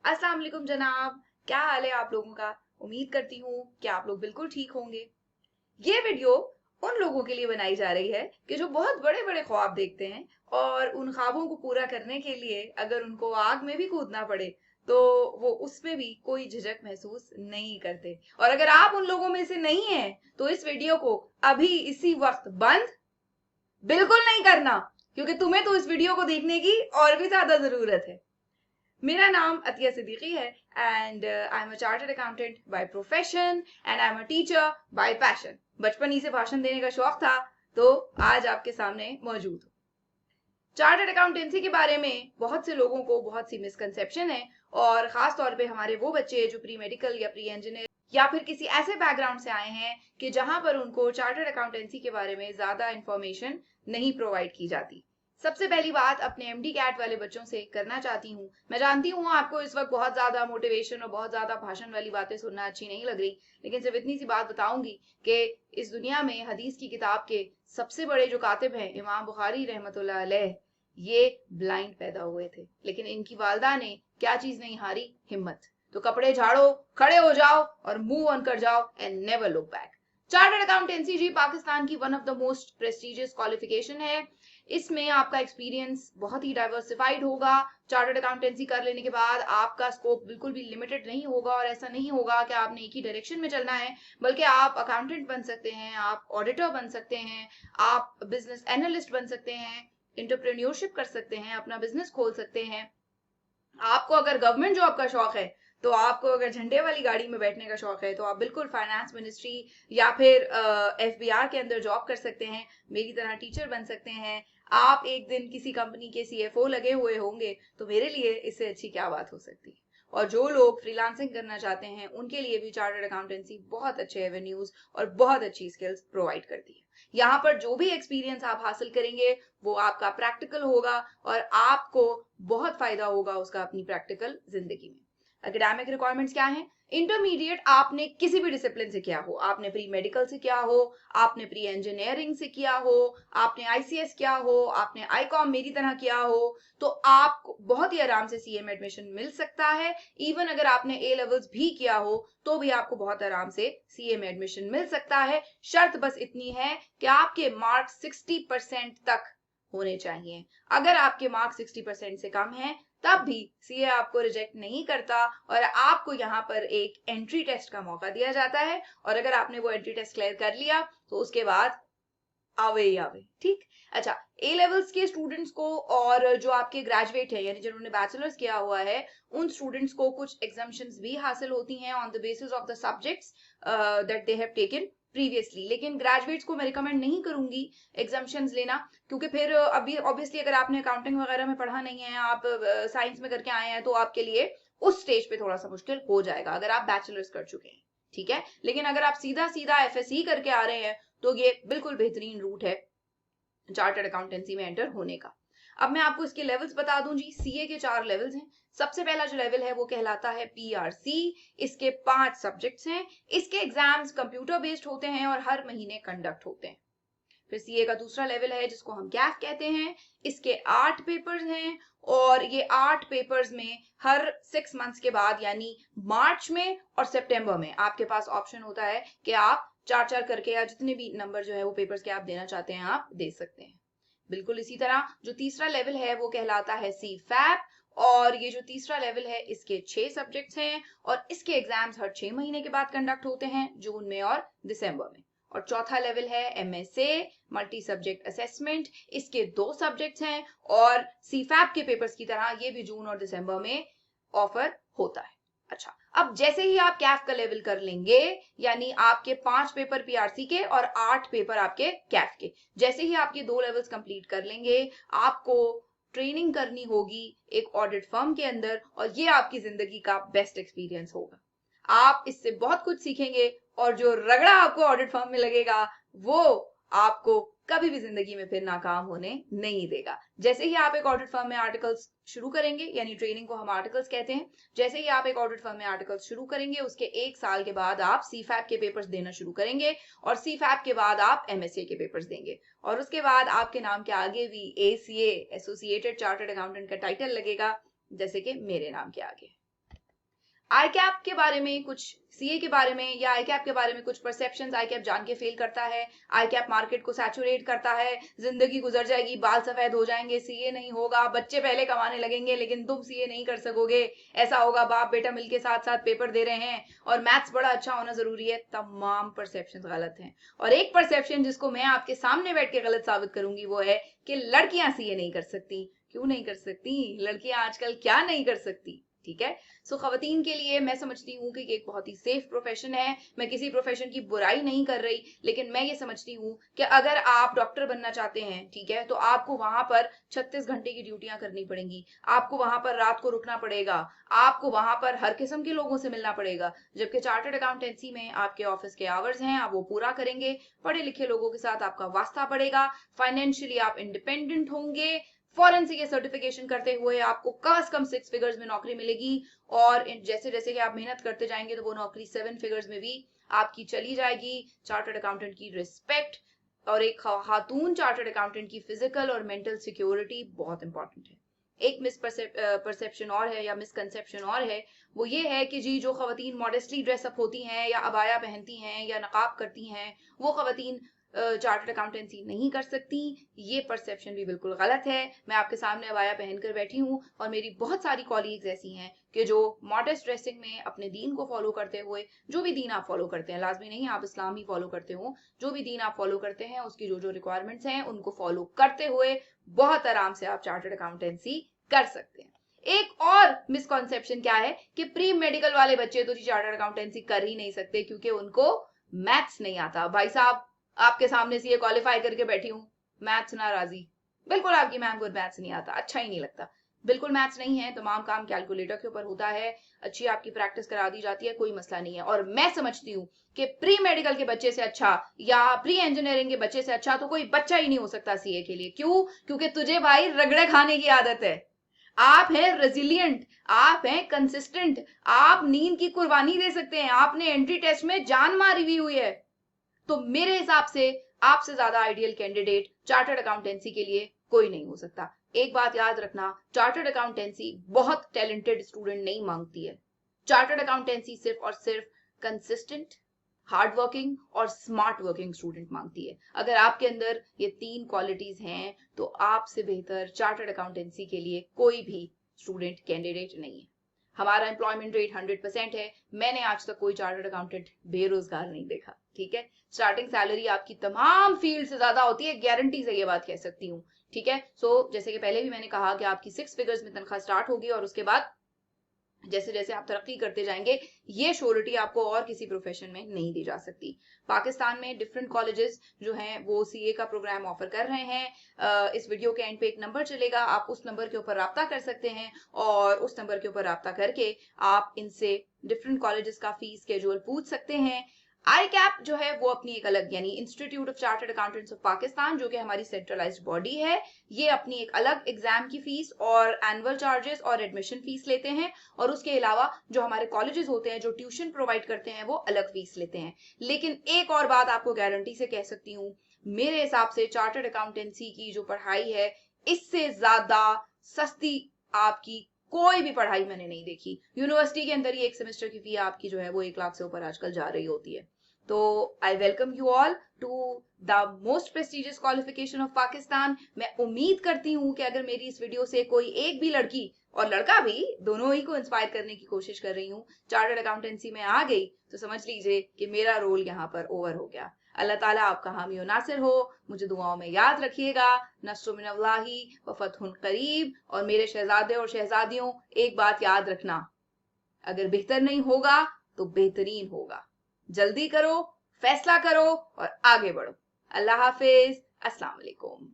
अस्सलाम वालेकुम जनाब, क्या हाल है आप लोगों का। उम्मीद करती हूँ कि आप लोग बिल्कुल ठीक होंगे। ये वीडियो उन लोगों के लिए बनाई जा रही है कि जो बहुत बड़े बड़े ख्वाब देखते हैं और उन ख्वाबों को पूरा करने के लिए अगर उनको आग में भी कूदना पड़े तो वो उसमें भी कोई झिझक महसूस नहीं करते। और अगर आप उन लोगों में से नहीं हैं तो इस वीडियो को अभी इसी वक्त बंद बिल्कुल नहीं करना, क्योंकि तुम्हें तो इस वीडियो को देखने की और भी ज्यादा जरूरत है। मेरा नाम अतिया सिद्दीकी है and I am a chartered accountant by profession and I am a teacher bye passion. बचपन ही से भाषण देने का शौक था तो आज आपके सामने मौजूद हूँ। चार्टर्ड अकाउंटेंसी के बारे में बहुत से लोगों को बहुत सी मिसकंसेप्शन है, और खास तौर पे हमारे वो बच्चे जो प्री मेडिकल या प्री इंजीनियर या फिर किसी ऐसे बैकग्राउंड से आए हैं कि जहां पर उनको चार्टर्ड अकाउंटेंसी के बारे में ज्यादा इंफॉर्मेशन नहीं प्रोवाइड की जाती। सबसे पहली बात अपने एमडी कैट वाले बच्चों से करना चाहती हूँ। मैं जानती हूँ आपको इस वक्त बहुत ज्यादा मोटिवेशन और बहुत ज्यादा भाषण वाली बातें सुनना अच्छी नहीं लग रही, लेकिन सिर्फ इतनी सी बात बताऊंगी कि इस दुनिया में हदीस की किताब के सबसे बड़े जो कातिब हैं इमाम बुखारी रहमतुल्लाह अलैह, ये ब्लाइंड पैदा हुए थे, लेकिन इनकी वालदा ने क्या चीज नहीं हारी, हिम्मत। तो कपड़े झाड़ो, खड़े हो जाओ और मूव ऑन कर जाओ and never look back. Chartered accountancy जी पाकिस्तान की one of the most prestigious qualification है। इसमें आपका एक्सपीरियंस बहुत ही डाइवर्सिफाइड होगा। चार्टर्ड अकाउंटेंसी कर लेने के बाद आपका स्कोप बिल्कुल भी लिमिटेड नहीं होगा, और ऐसा नहीं होगा कि आपने एक ही डायरेक्शन में चलना है, बल्कि आप अकाउंटेंट बन सकते हैं, आप ऑडिटर बन सकते हैं, आप बिजनेस एनालिस्ट बन सकते हैं, इंटरप्रेन्योरशिप कर सकते हैं, अपना बिजनेस खोल सकते हैं। आपको अगर गवर्नमेंट जॉब का शौक है, तो आपको अगर झंडे वाली गाड़ी में बैठने का शौक है, तो आप बिल्कुल फाइनेंस मिनिस्ट्री या फिर एफबीआर के अंदर जॉब कर सकते हैं, मेरी तरह टीचर बन सकते हैं। आप एक दिन किसी कंपनी के सीएफओ लगे हुए होंगे, तो मेरे लिए इससे अच्छी क्या बात हो सकती है। और जो लोग फ्रीलांसिंग करना चाहते हैं उनके लिए भी चार्टर्ड अकाउंटेंसी बहुत अच्छे एवेन्यूज और बहुत अच्छी स्किल्स प्रोवाइड करती है। यहाँ पर जो भी एक्सपीरियंस आप हासिल करेंगे वो आपका प्रैक्टिकल होगा, और आपको बहुत फायदा होगा उसका अपनी प्रैक्टिकल जिंदगी में। एकेडमिक रिक्वायरमेंट्स क्या हैं? इंटरमीडिएट आपने किसी भी डिसिप्लिन से किया हो, आपने प्री मेडिकल से किया हो, आपने प्री इंजीनियरिंग से किया हो, आपने आईसीएस किया हो, आपने आईकॉम मेरी तरह किया हो, तो आपको बहुत ही आराम से सीए में एडमिशन मिल सकता है। इवन अगर आपने ए लेवल्स भी किया हो तो भी आपको बहुत आराम से सीए में एडमिशन मिल सकता है। शर्त बस इतनी है कि आपके मार्क्स 60% तक होने चाहिए। अगर आपके मार्क्स 60% से कम हैं तब भी सीए आपको रिजेक्ट नहीं करता, और आपको यहाँ पर एक एंट्री टेस्ट का मौका दिया जाता है, और अगर आपने वो एंट्री टेस्ट क्लियर कर लिया तो उसके बाद आवे ही आवे। ठीक। अच्छा, ए लेवल्स के स्टूडेंट्स को और जो आपके ग्रेजुएट है यानी जिन्होंने बैचलर्स किया हुआ है, उन स्टूडेंट्स को कुछ एग्जाम्शंस भी हासिल होती हैं on the basis of the subjects that they have taken previously. लेकिन ग्रेजुएट्स को मैं रिकमेंड नहीं करूंगी एग्जाम्शंस लेना, क्योंकि फिर अभी ऑब्वियसली अगर आपने अकाउंटिंग वगैरह में पढ़ा नहीं है, आप साइंस में करके आए हैं, तो आपके लिए उस स्टेज पे थोड़ा सा मुश्किल हो जाएगा अगर आप बैचलर्स कर चुके हैं। ठीक है, लेकिन अगर आप सीधा सीधा एफएससी करके आ रहे हैं तो ये बिल्कुल बेहतरीन रूट है चार्टर्ड अकाउंटेंसी में एंटर होने का। अब मैं आपको इसके लेवल्स बता दूं जी। सीए के 4 लेवल्स हैं। सबसे पहला जो लेवल है वो कहलाता है पीआरसी। इसके 5 सब्जेक्ट्स हैं। इसके एग्जाम्स कंप्यूटर बेस्ड होते हैं और हर महीने कंडक्ट होते हैं। फिर सीए का दूसरा लेवल है जिसको हम कैफ कहते हैं। इसके 8 पेपर्स हैं, और ये 8 पेपर्स में हर 6 मंथ्स के बाद यानी मार्च में और सितंबर में आपके पास ऑप्शन होता है कि आप 4-4 करके या जितने भी नंबर जो है वो पेपर्स के आप देना चाहते हैं आप दे सकते हैं। बिल्कुल इसी तरह जो तीसरा लेवल है वो कहलाता है सी फैप, और ये जो तीसरा लेवल है इसके 6 सब्जेक्ट्स हैं, और इसके एग्जाम्स हर 6 महीने के बाद कंडक्ट होते हैं, जून में और दिसंबर में। और चौथा लेवल है एमएसए मल्टी सब्जेक्ट असेसमेंट। इसके 2 सब्जेक्ट्स हैं, और सीफैप के पेपर्स की तरह ये भी जून और दिसंबर में ऑफर होता है। अच्छा, अब जैसे ही आप कैफ का लेवल कर लेंगे, यानी आपके 5 पेपर पीआरसी के और 8 पेपर आपके कैफ के, जैसे ही आपके 2 लेवल्स कंप्लीट कर लेंगे, आपको ट्रेनिंग करनी होगी एक ऑडिट फर्म के अंदर, और ये आपकी जिंदगी का बेस्ट एक्सपीरियंस होगा। आप इससे बहुत कुछ सीखेंगे, और जो रगड़ा आपको ऑडिट फर्म में लगेगा वो आपको कभी भी जिंदगी में फिर नाकाम होने नहीं देगा। जैसे ही आप एक ऑडिट फर्म में आर्टिकल्स शुरू करेंगे, यानी ट्रेनिंग को हम आर्टिकल्स कहते हैं, जैसे ही आप एक ऑडिट फर्म में आर्टिकल्स शुरू करेंगे उसके 1 साल के बाद आप सीफैप के पेपर्स देना शुरू करेंगे, और सीफैप के बाद आप एमएसए के पेपर्स देंगे, और उसके बाद आपके नाम के आगे भी एसीए एसोसिएटेड चार्टर्ड अकाउंटेंट का टाइटल लगेगा, जैसे कि मेरे नाम के आगे। आई कैप के बारे में कुछ, सीए के बारे में या आई कैप के बारे में कुछ परसेप्शंस आई कैप जान के फेल करता है, आई कैप मार्केट को सैचुरेट करता है, जिंदगी गुजर जाएगी, बाल सफेद हो जाएंगे, सीए नहीं होगा, बच्चे पहले कमाने लगेंगे लेकिन तुम सीए नहीं कर सकोगे, ऐसा होगा, बाप बेटा मिलके साथ साथ पेपर दे रहे हैं और मैथ्स बड़ा अच्छा होना जरूरी है। तमाम परसेप्शंस गलत हैं। और एक परसेप्शन जिसको मैं आपके सामने बैठ के गलत साबित करूंगी वो है कि लड़कियां सीए नहीं कर सकती। क्यों नहीं कर सकती? लड़कियां आजकल क्या नहीं कर सकती? ठीक है। सो खवातीन के लिए मैं समझती हूँ कि एक बहुत ही सेफ प्रोफेशन है। मैं किसी प्रोफेशन की बुराई नहीं कर रही, लेकिन मैं ये समझती हूँ कि अगर आप डॉक्टर बनना चाहते हैं, ठीक है, तो आपको वहां पर 36 घंटे की ड्यूटियां करनी पड़ेंगी, आपको वहां पर रात को रुकना पड़ेगा, आपको वहां पर हर किस्म के लोगों से मिलना पड़ेगा। जबकि चार्टर्ड अकाउंटेंसी में आपके ऑफिस के आवर्स हैं, आप वो पूरा करेंगे, पढ़े लिखे लोगों के साथ आपका वास्ता पड़ेगा, फाइनेंशियली आप इंडिपेंडेंट होंगे, फॉरेंसिक सर्टिफिकेशन करते हुए आपको कम से कम 6 फिगर्स में नौकरी मिलेगी, और जैसे जैसे कि आप मेहनत करते जाएंगे तो वो नौकरी 7 फिगर्स में भी आपकी चली जाएगी। चार्टर्ड अकाउंटेंट की रिस्पेक्ट और एक खातून चार्टर्ड अकाउंटेंट की फिजिकल और मेंटल सिक्योरिटी बहुत इंपॉर्टेंट है। एक परसेप्शन और है या मिसकंसेप्शन और है, वो ये है कि जी जो खवातीन मॉडेस्टली ड्रेसअप होती हैं या अबाया पहनती हैं या नकाब करती हैं वो खवातीन चार्टर्ड अकाउंटेंसी नहीं कर सकती। ये परसेप्शन भी बिल्कुल गलत है। मैं आपके सामने अबाया पहनकर बैठी हूँ और मेरी बहुत सारी कॉलीग्स ऐसी हैं कि जो मॉडेस्ट ड्रेसिंग में अपने दीन को फॉलो करते हुए, जो भी दीन आप फॉलो करते हैं, लाजमी नहीं आप इस्लाम ही फॉलो करते हो, जो भी दीन आप फॉलो करते हैं उसकी जो जो रिक्वायरमेंट्स हैं उनको फॉलो करते हुए बहुत आराम से आप चार्टर्ड अकाउंटेंसी कर सकते हैं। एक और मिसकॉन्सेप्शन क्या है कि प्री मेडिकल वाले बच्चे तो चार्टर्ड अकाउंटेंसी कर ही नहीं सकते क्योंकि उनको मैथ्स नहीं आता। भाई साहब, आपके सामने से ये क्वालिफाई करके बैठी हूँ, मैथ्स ना राजी, बिल्कुल आपकी मैम को मैथ्स नहीं आता, अच्छा ही नहीं लगता, बिल्कुल मैथ्स नहीं है, तमाम काम कैलकुलेटर के ऊपर होता है, अच्छी आपकी प्रैक्टिस करा दी जाती है, कोई मसला नहीं है। और मैं समझती हूँ कि प्री मेडिकल के बच्चे से अच्छा या प्री इंजीनियरिंग के बच्चे से अच्छा तो कोई बच्चा ही नहीं हो सकता सीए के लिए। क्यों? क्योंकि तुझे भाई रगड़े खाने की आदत है, आप हैं रेजिलियंट, आप हैं कंसिस्टेंट, आप नींद की कुर्बानी दे सकते हैं, आपने एंट्री टेस्ट में जान मारी हुई है। तो मेरे हिसाब से आपसे ज्यादा आइडियल कैंडिडेट चार्टर्ड अकाउंटेंसी के लिए कोई नहीं हो सकता। एक बात याद रखना, चार्टर्ड अकाउंटेंसी बहुत टैलेंटेड स्टूडेंट नहीं मांगती है। चार्टर्ड अकाउंटेंसी सिर्फ और सिर्फ कंसिस्टेंट, हार्ड वर्किंग और स्मार्ट वर्किंग स्टूडेंट मांगती है। अगर आपके अंदर ये 3 क्वालिटीज हैं तो आपसे बेहतर चार्टर्ड अकाउंटेंसी के लिए कोई भी स्टूडेंट कैंडिडेट नहीं है। हमारा एम्प्लॉयमेंट रेट 100% है। मैंने आज तक कोई चार्टर्ड अकाउंटेंट बेरोजगार नहीं देखा। ठीक है, स्टार्टिंग सैलरी आपकी तमाम फील्ड से ज्यादा होती है, गारंटी से ये बात कह सकती हूँ। ठीक है, सो जैसे कि पहले भी मैंने कहा कि आपकी 6 फिगर्स में तनख्वाह स्टार्ट होगी और उसके बाद जैसे जैसे आप तरक्की करते जाएंगे ये श्योरिटी आपको और किसी प्रोफेशन में नहीं दी जा सकती। पाकिस्तान में डिफरेंट कॉलेजेस जो हैं वो सीए का प्रोग्राम ऑफर कर रहे हैं। इस वीडियो के एंड पे एक नंबर चलेगा, आप उस नंबर के ऊपर राब्ता कर सकते हैं और उस नंबर के ऊपर राब्ता करके आप इनसे डिफरेंट कॉलेजेस का फीस स्केड्यूल पूछ सकते हैं। आई कैप जो है वो अपनी एक अलग, यानी institute of chartered accountants of Pakistan, जो कि हमारी सेंट्रलाइज्ड बॉडी है, ये अपनी एक अलग एग्जाम की फीस और एनुअल चार्जेस और एडमिशन फीस लेते हैं। और उसके अलावा जो हमारे कॉलेजेस होते हैं जो ट्यूशन प्रोवाइड करते हैं वो अलग फीस लेते हैं। लेकिन एक और बात आपको गारंटी से कह सकती हूँ, मेरे हिसाब से चार्टर्ड अकाउंटेंसी की जो पढ़ाई है इससे ज्यादा सस्ती आपकी कोई भी पढ़ाई मैंने नहीं देखी। यूनिवर्सिटी के अंदर ही एक सेमेस्टर की फी आपकी जो है वो 1 लाख से ऊपर आजकल जा रही होती है। तो I welcome you all to the most prestigious qualification of Pakistan. मैं उम्मीद करती हूँ कि अगर मेरी इस वीडियो से कोई एक भी लड़की और लड़का भी, दोनों ही को इंस्पायर करने की कोशिश कर रही हूँ, चार्टर्ड अकाउंटेंसी में आ गई तो समझ लीजिए कि मेरा रोल यहाँ पर ओवर हो गया। अल्लाह ताला आपका हामी और नासिर हो। मुझे दुआओं में याद रखिएगा। नस्र मिनल्लाहि व फतहुन करीब। और मेरे शहजादे और शहजादियों, एक बात याद रखना, अगर बेहतर नहीं होगा तो बेहतरीन होगा। जल्दी करो, फैसला करो और आगे बढ़ो। अल्लाह हाफिज, अस्सलाम वालेकुम।